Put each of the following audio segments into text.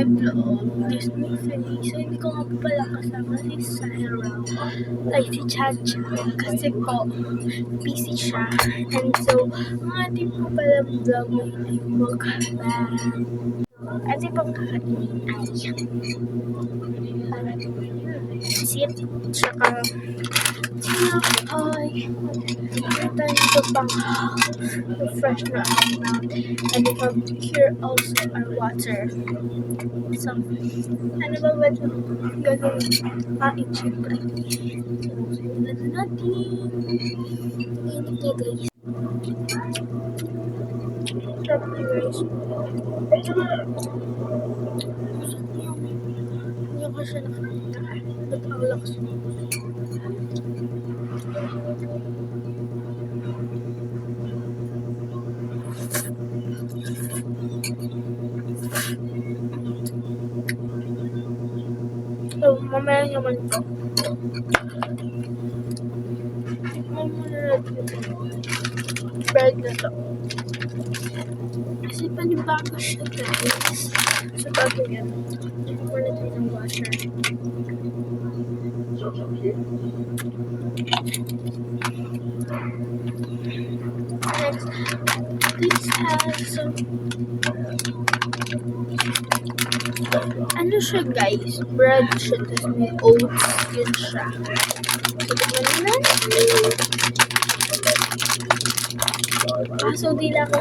vlog. Disney Face. So, hindi ko nga po pala kasama si Syra. Ay, si Chacha. Kasi po, busy siya. And so, ang ating po pala vlog ngayon ay mukbang. Ating pong kakainin ay sip, tsaka tinapay. Tayo ito pang refresh na ang mouth. And we have here also our water. So, ano ba ba ito? Gagawin kain syempre. So, simulan na natin. Init na guys. Sarap na guys. Hindi ko siya nakakita. Ba't ang lakas mo? So, mamaya naman ito. Mamaya natin ito. Bread na ito. Kasi panibago siya guys. So, bago yan. Ito natin ng washer. Next, this has some ano siya guys, bread siya, tapos may oats yun siya. So, tignan na natin. Kaso di lang ako.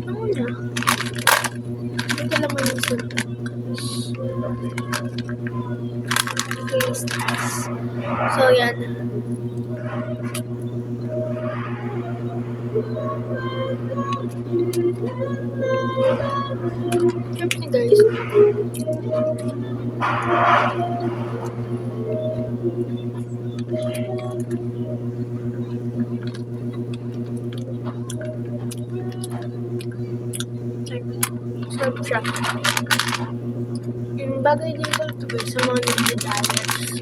Ano na? Ito lang mo yung sunod. So, yan. Siyempre guys. Sarap siya. Yung bagay din ko ito guys sa mga nagdi-diets.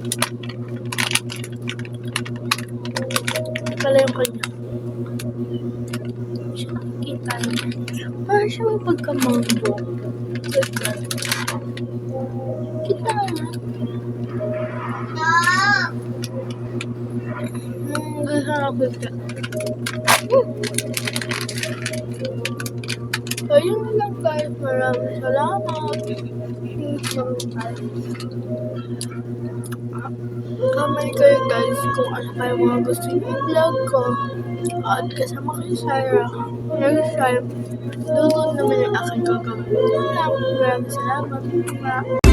Pala yung kanya. Siya nakikita niya. Parang siya may pagka-mango. Kita nga. Gasa ako ito. Ayun lang guys. Maraming salamat. Comment kayo guys kung ano pa yung mga gusto niyo yung vlog ko. At kasama kayo Syra. Next time, doon naman yung aking gagawin. Maraming salamat.